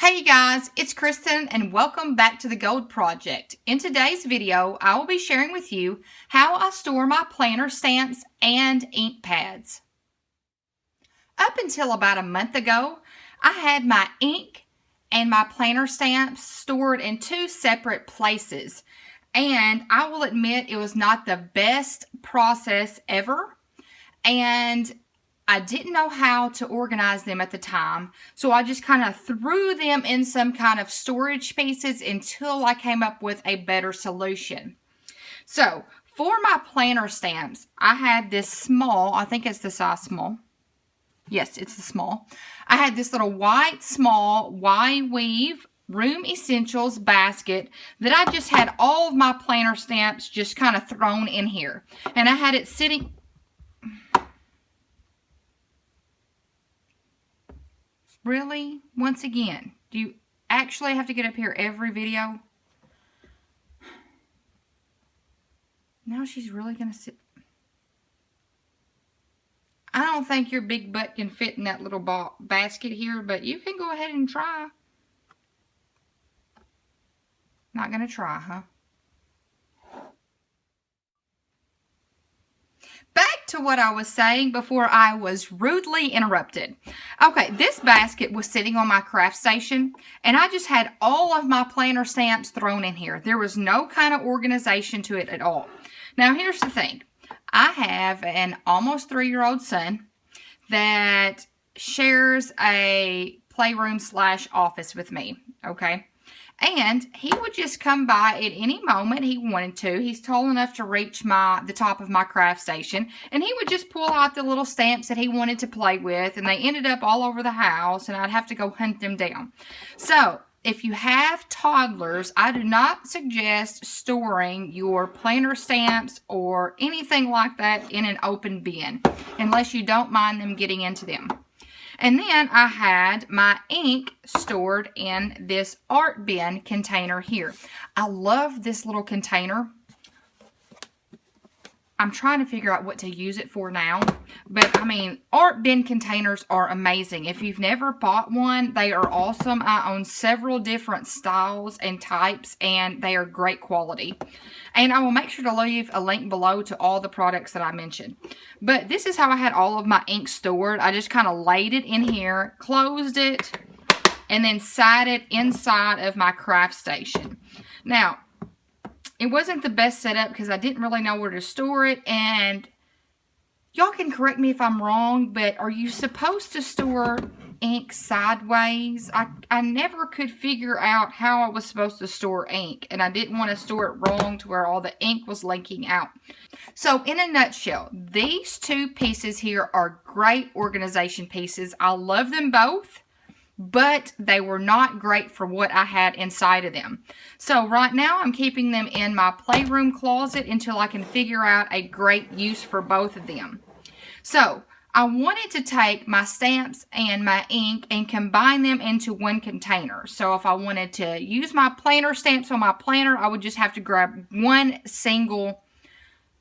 Hey guys, it's Kristen and welcome back to the Gold Project. In today's video, I will be sharing with you how I store my planner stamps and ink pads. Up until about a month ago, I had my ink and my planner stamps stored in two separate places. And I will admit it was not the best process ever. And I didn't know how to organize them at the time, so I just kind of threw them in some kind of storage pieces until I came up with a better solution. So, for my planner stamps, I had this small, I think it's the size small. Yes, it's the small. I had this little white, small, Y-weave Room Essentials basket that I just had all of my planner stamps just kind of thrown in here. And I had it sitting... Really? Once again, do you actually have to get up here every video? Now she's really going to sit. I don't think your big butt can fit in that little basket here, but you can go ahead and try. Not going to try, huh? Back to what I was saying before I was rudely interrupted. Okay, this basket was sitting on my craft station, and I just had all of my planner stamps thrown in here. There was no kind of organization to it at all. Now, here's the thing. I have an almost 3-year-old son that shares a playroom/office with me, okay? And he would just come by at any moment he wanted to. He's tall enough to reach the top of my craft station. And he would just pull out the little stamps that he wanted to play with. And they ended up all over the house. And I'd have to go hunt them down. So, if you have toddlers, I do not suggest storing your planner stamps or anything like that in an open bin. Unless you don't mind them getting into them. And then I had my ink stored in this Artbin container here. I love this little container. I'm trying to figure out what to use it for now. But, I mean, Artbin containers are amazing. If you've never bought one, they are awesome. I own several different styles and types, and they are great quality. And I will make sure to leave a link below to all the products that I mentioned. But this is how I had all of my ink stored. I just kind of laid it in here, closed it, and then sat it inside of my craft station. Now, it wasn't the best setup because I didn't really know where to store it. And y'all can correct me if I'm wrong, but are you supposed to store ink sideways? I never could figure out how I was supposed to store ink, and I didn't want to store it wrong to where all the ink was leaking out. So in a nutshell, these two pieces here are great organization pieces. I love them both, but they were not great for what I had inside of them. So right now I'm keeping them in my playroom closet until I can figure out a great use for both of them. So I wanted to take my stamps and my ink and combine them into one container. So if I wanted to use my planner stamps on my planner, I would just have to grab one single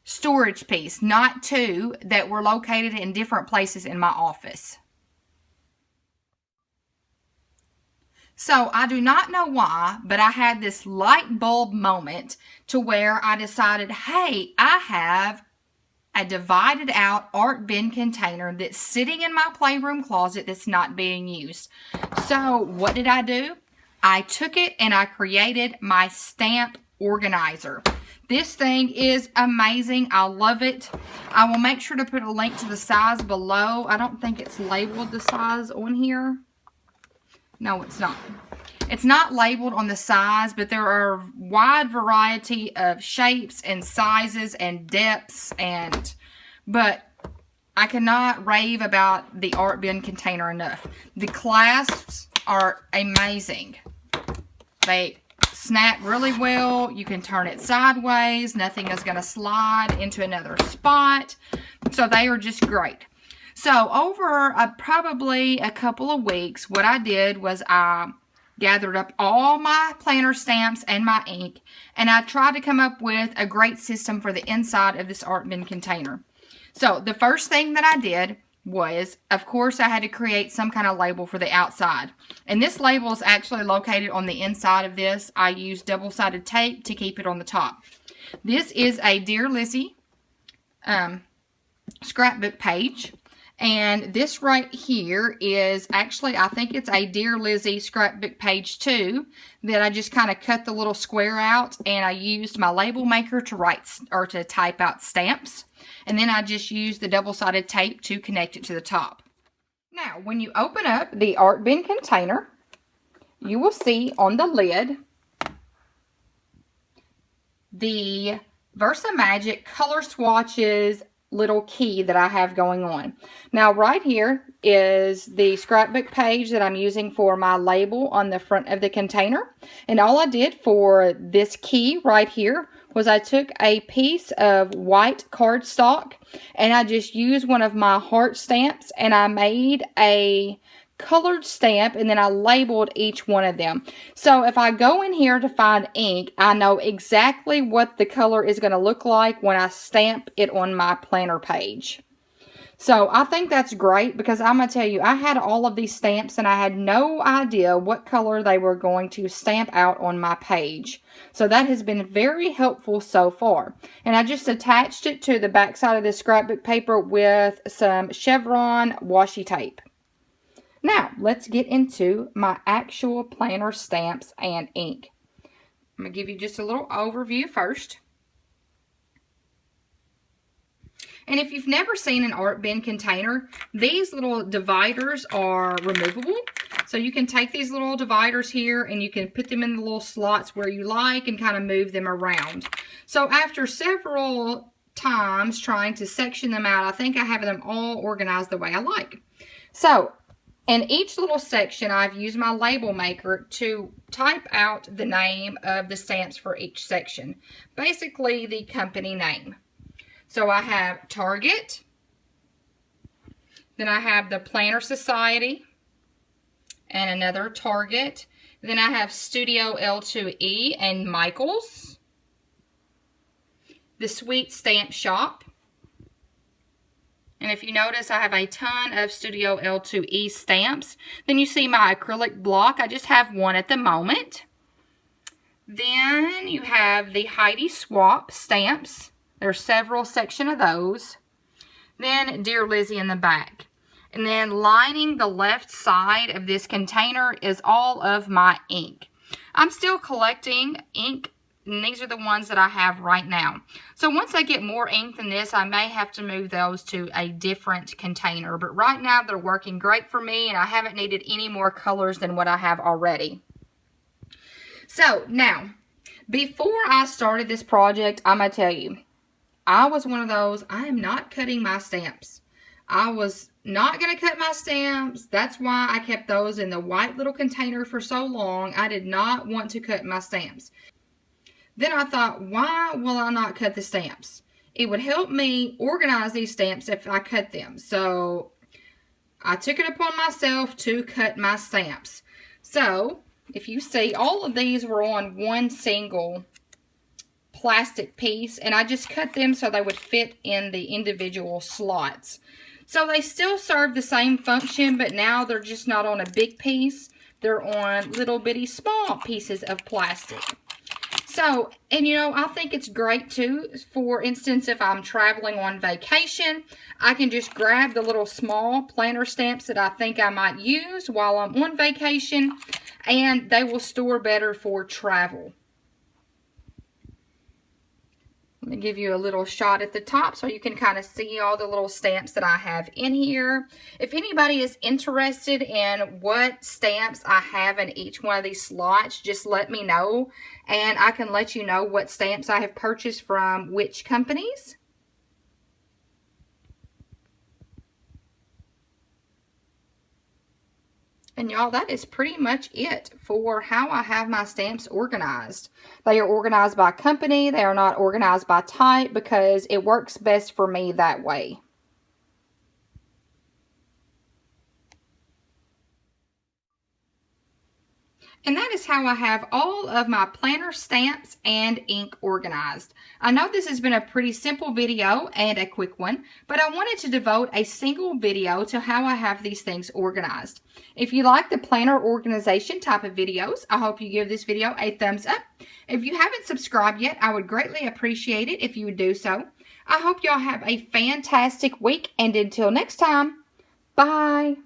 storage piece, not two that were located in different places in my office. So I do not know why, but I had this light bulb moment to where I decided, hey, I have a divided out Artbin container that's sitting in my playroom closet that's not being used. So what did I do? I took it and I created my stamp organizer. This thing is amazing. I love it. I will make sure to put a link to the size below. I don't think it's labeled the size on here. No, it's not. It's not labeled on the size, but there are a wide variety of shapes and sizes and depths, but I cannot rave about the Artbin container enough. The clasps are amazing. They snap really well. You can turn it sideways. Nothing is going to slide into another spot. So they are just great. So over probably a couple of weeks, what I did was I gathered up all my planner stamps and my ink, and I tried to come up with a great system for the inside of this Artbin container. So the first thing that I did was, of course, I had to create some kind of label for the outside. And this label is actually located on the inside of this. I used double-sided tape to keep it on the top. This is a Dear Lizzie scrapbook page. And this right here is actually, I think it's a Dear Lizzie scrapbook page too, that I just kind of cut the little square out, and I used my label maker to write or to type out stamps. And then I just used the double-sided tape to connect it to the top. Now, when you open up the Artbin container, you will see on the lid the Versamagic color swatches little key that I have going on. Now right here is the scrapbook page that I'm using for my label on the front of the container. And all I did for this key right here was I took a piece of white cardstock and I just used one of my heart stamps and I made a colored stamp, and then I labeled each one of them. So if I go in here to find ink, I know exactly what the color is going to look like when I stamp it on my planner page. So I think that's great, because I'm going to tell you, I had all of these stamps and I had no idea what color they were going to stamp out on my page. So that has been very helpful so far. And I just attached it to the back side of the scrapbook paper with some chevron washi tape. Now, let's get into my actual planner stamps and ink. I'm going to give you just a little overview first. And if you've never seen an Artbin container, these little dividers are removable. So you can take these little dividers here and you can put them in the little slots where you like and kind of move them around. So after several times trying to section them out, I think I have them all organized the way I like. So in each little section, I've used my label maker to type out the name of the stamps for each section. Basically, the company name. So I have Target. Then I have the Planner Society. And another Target. Then I have Studio L2E and Michaels. The Sweet Stamp Shop. And if you notice, I have a ton of Studio L2E stamps. Then you see my acrylic block. I just have one at the moment. Then you have the Heidi Swap stamps. There are several sections of those. Then Dear Lizzie in the back. And then lining the left side of this container is all of my ink. I'm still collecting ink, and these are the ones that I have right now. So once I get more ink than this, I may have to move those to a different container. But right now, they're working great for me, and I haven't needed any more colors than what I have already. So now, before I started this project, I'm going to tell you, I was one of those, I am not cutting my stamps. I was not going to cut my stamps. That's why I kept those in the white little container for so long. I did not want to cut my stamps. Then I thought, why will I not cut the stamps? It would help me organize these stamps if I cut them. So I took it upon myself to cut my stamps. So if you see, all of these were on one single plastic piece, and I just cut them so they would fit in the individual slots. So they still serve the same function, but now they're just not on a big piece. They're on little bitty small pieces of plastic. So, and you know, I think it's great too. For instance, if I'm traveling on vacation, I can just grab the little small planner stamps that I think I might use while I'm on vacation, and they will store better for travel. Let me give you a little shot at the top so you can kind of see all the little stamps that I have in here. If anybody is interested in what stamps I have in each one of these slots, just let me know, and I can let you know what stamps I have purchased from which companies. And y'all, that is pretty much it for how I have my stamps organized. They are organized by company. They are not organized by type because it works best for me that way. And that is how I have all of my planner stamps and ink organized. I know this has been a pretty simple video and a quick one, but I wanted to devote a single video to how I have these things organized. If you like the planner organization type of videos, I hope you give this video a thumbs up. If you haven't subscribed yet, I would greatly appreciate it if you would do so. I hope y'all have a fantastic week, and until next time, bye.